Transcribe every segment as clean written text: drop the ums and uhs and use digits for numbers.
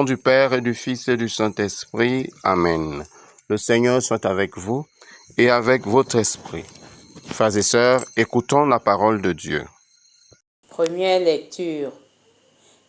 du Père et du Fils et du Saint-Esprit. Amen. Le Seigneur soit avec vous et avec votre esprit. Frères et sœurs, écoutons la parole de Dieu. Première lecture.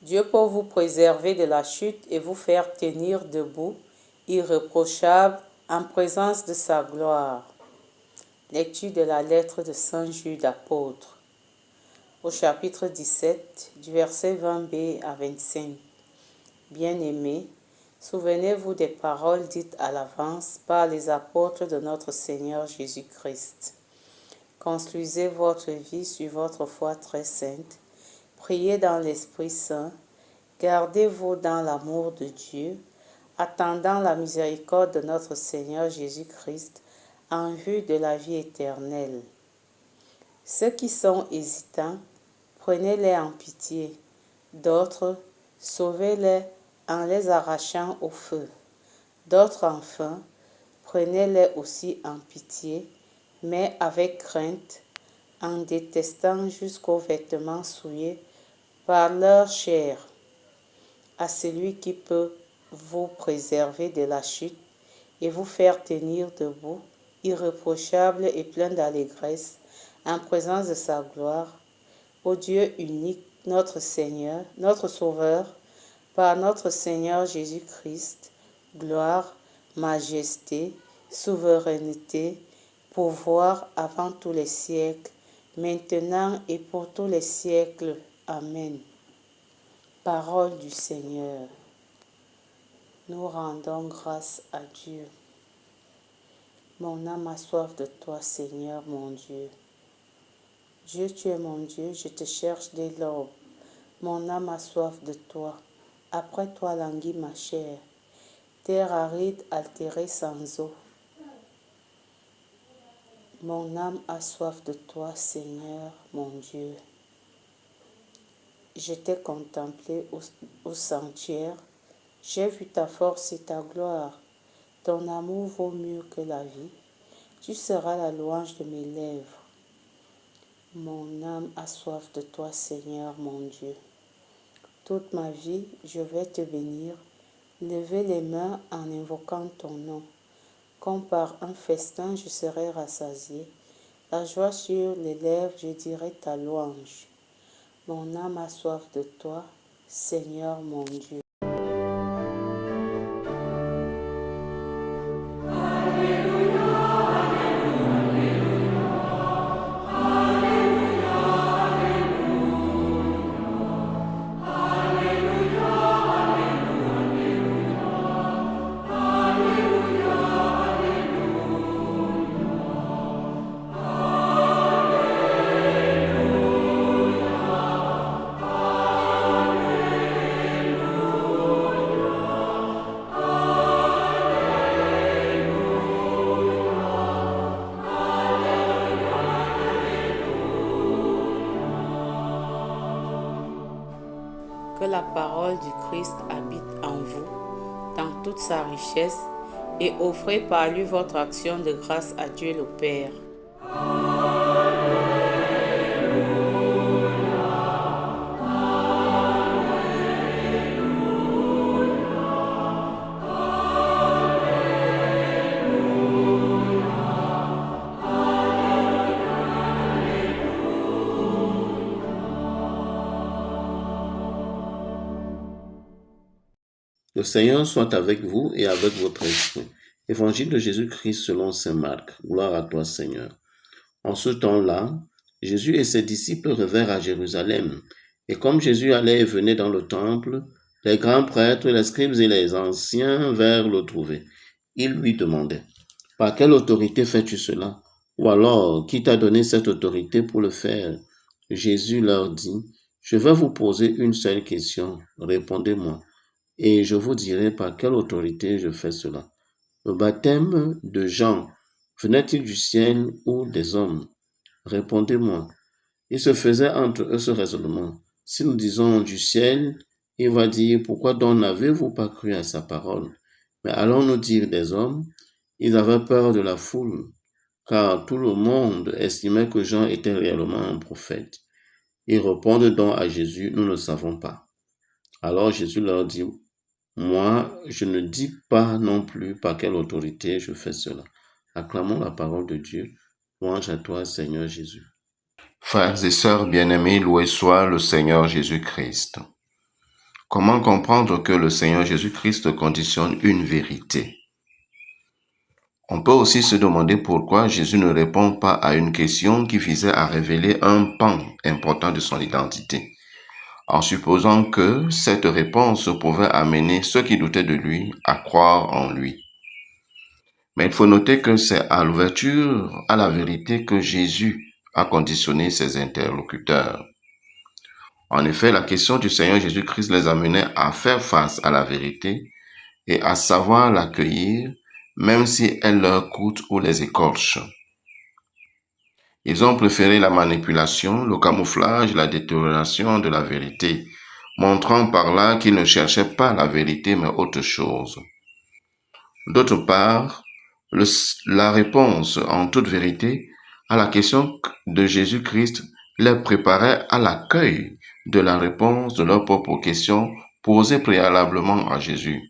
Dieu peut vous préserver de la chute et vous faire tenir debout, irréprochable, en présence de sa gloire. Lecture de la lettre de Saint Jude apôtre. Au chapitre 17, du verset 20b à 25. Bien-aimés, souvenez-vous des paroles dites à l'avance par les apôtres de notre Seigneur Jésus-Christ. Construisez votre vie sur votre foi très sainte. Priez dans l'Esprit Saint. Gardez-vous dans l'amour de Dieu, attendant la miséricorde de notre Seigneur Jésus-Christ en vue de la vie éternelle. Ceux qui sont hésitants, prenez-les en pitié. D'autres, sauvez-les en les arrachant au feu. D'autres, enfin, prenez-les aussi en pitié, mais avec crainte, en détestant jusqu'aux vêtements souillés par leur chair. À celui qui peut vous préserver de la chute et vous faire tenir debout, irréprochable et plein d'allégresse, en présence de sa gloire, au Dieu unique, notre Seigneur, notre Sauveur, par notre Seigneur Jésus-Christ, gloire, majesté, souveraineté, pouvoir avant tous les siècles, maintenant et pour tous les siècles. Amen. Parole du Seigneur. Nous rendons grâce à Dieu. Mon âme a soif de toi, Seigneur mon Dieu. Dieu, tu es mon Dieu, je te cherche dès l'aube. Mon âme a soif de toi. Après toi languit ma chair. Terre aride, altérée sans eau. Mon âme a soif de toi, Seigneur mon Dieu. Je t'ai contemplé au sanctuaire. J'ai vu ta force et ta gloire. Ton amour vaut mieux que la vie. Tu seras la louange de mes lèvres. Mon âme a soif de toi, Seigneur mon Dieu. Toute ma vie, je vais te bénir, lever les mains en invoquant ton nom. Comme par un festin, je serai rassasié. La joie sur les lèvres, je dirai ta louange. Mon âme a soif de toi, Seigneur mon Dieu. Que la parole du Christ habite en vous, dans toute sa richesse, et offrez par lui votre action de grâce à Dieu le Père. Le Seigneur soit avec vous et avec votre esprit. Évangile de Jésus-Christ selon saint Marc. Gloire à toi, Seigneur. En ce temps-là, Jésus et ses disciples revinrent à Jérusalem. Et comme Jésus allait et venait dans le temple, les grands prêtres, les scribes et les anciens vinrent le trouver. Ils lui demandaient, « Par quelle autorité fais-tu cela? Ou alors, qui t'a donné cette autorité pour le faire ?» Jésus leur dit, « Je vais vous poser une seule question. Répondez-moi. Et je vous dirai par quelle autorité je fais cela. Le baptême de Jean venait-il du ciel ou des hommes? Répondez-moi. » Il se faisait entre eux ce raisonnement. Si nous disons du ciel, il va dire, pourquoi donc n'avez-vous pas cru à sa parole? Mais allons-nous dire des hommes? Ils avaient peur de la foule, car tout le monde estimait que Jean était réellement un prophète. Ils répondent donc à Jésus, nous ne savons pas. Alors Jésus leur dit, Moi, je ne dis pas non plus par quelle autorité je fais cela. Acclamons la parole de Dieu. Louange à toi, Seigneur Jésus. Frères et sœurs bien-aimés, loué soit le Seigneur Jésus-Christ. Comment comprendre que le Seigneur Jésus-Christ conditionne une vérité? On peut aussi se demander pourquoi Jésus ne répond pas à une question qui visait à révéler un pan important de son identité, en supposant que cette réponse pouvait amener ceux qui doutaient de lui à croire en lui. Mais il faut noter que c'est à l'ouverture à la vérité que Jésus a conditionné ses interlocuteurs. En effet, la question du Seigneur Jésus-Christ les amenait à faire face à la vérité et à savoir l'accueillir, même si elle leur coûte ou les écorche. Ils ont préféré la manipulation, le camouflage, la détérioration de la vérité, montrant par là qu'ils ne cherchaient pas la vérité mais autre chose. D'autre part, la réponse en toute vérité à la question de Jésus-Christ les préparait à l'accueil de la réponse de leurs propres questions posées préalablement à Jésus.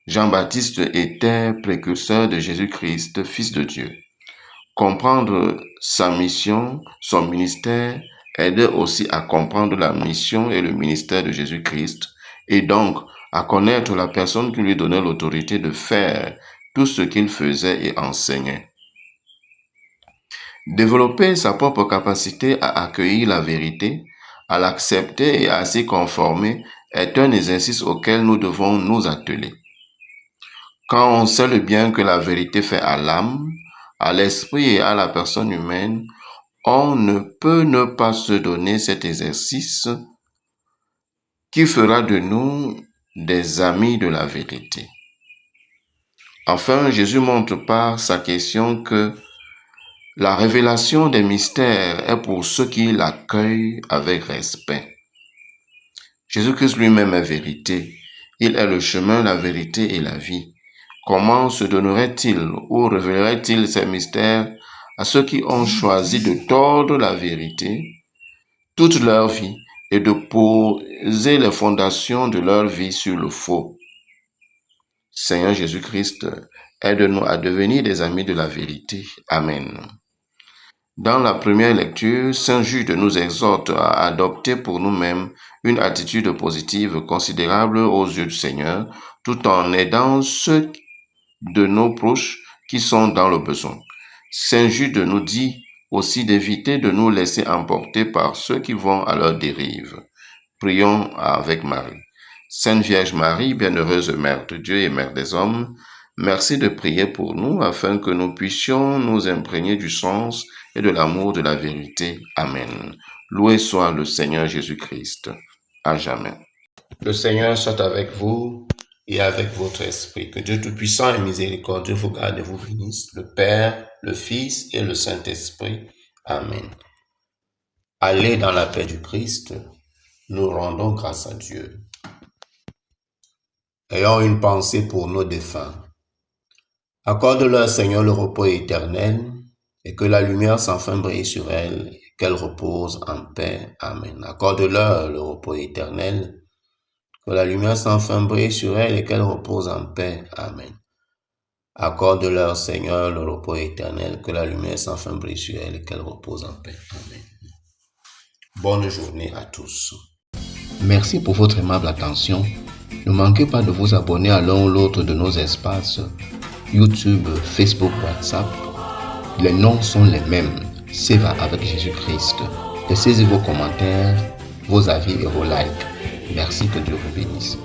Jean-Baptiste était précurseur de Jésus-Christ, Fils de Dieu. Comprendre sa mission, son ministère, aidait aussi à comprendre la mission et le ministère de Jésus-Christ, et donc à connaître la personne qui lui donnait l'autorité de faire tout ce qu'il faisait et enseignait. Développer sa propre capacité à accueillir la vérité, à l'accepter et à s'y conformer est un exercice auquel nous devons nous atteler. Quand on sait le bien que la vérité fait à l'âme, à l'esprit et à la personne humaine, on ne peut ne pas se donner cet exercice qui fera de nous des amis de la vérité. Enfin, Jésus montre par sa question que la révélation des mystères est pour ceux qui l'accueillent avec respect. Jésus-Christ lui-même est vérité. Il est le chemin, la vérité et la vie. Comment se donnerait-il ou révélerait-il ces mystères à ceux qui ont choisi de tordre la vérité toute leur vie et de poser les fondations de leur vie sur le faux? Seigneur Jésus-Christ, aide-nous à devenir des amis de la vérité. Amen. Dans la première lecture, Saint Jude nous exhorte à adopter pour nous-mêmes une attitude positive considérable aux yeux du Seigneur, tout en aidant ceux de nos proches qui sont dans le besoin. Saint Jude nous dit aussi d'éviter de nous laisser emporter par ceux qui vont à leur dérive. Prions avec Marie. Sainte Vierge Marie, bienheureuse Mère de Dieu et Mère des hommes, merci de prier pour nous afin que nous puissions nous imprégner du sens et de l'amour de la vérité. Amen. Loué soit le Seigneur Jésus-Christ. À jamais. Le Seigneur soit avec vous et avec votre esprit. Que Dieu Tout-Puissant et Miséricordieux vous garde et vous bénisse, le Père, le Fils et le Saint-Esprit. Amen. Allez dans la paix du Christ. Nous rendons grâce à Dieu. Ayons une pensée pour nos défunts. Accorde-leur, Seigneur, le repos éternel, et que la lumière sans fin brille sur elles, et qu'elles reposent en paix. Amen. Accorde-leur le repos éternel, que la lumière sans fin brille sur elles, et qu'elles reposent en paix. Amen. Accorde-leur, Seigneur, le repos éternel, que la lumière sans fin brille sur elles, et qu'elles reposent en paix. Amen. Bonne journée à tous. Merci pour votre aimable attention. Ne manquez pas de vous abonner à l'un ou l'autre de nos espaces YouTube, Facebook, WhatsApp. Les noms sont les mêmes. Seva avec Jésus-Christ. Laissez vos commentaires, vos avis et vos likes. Merci, que Dieu vous bénisse.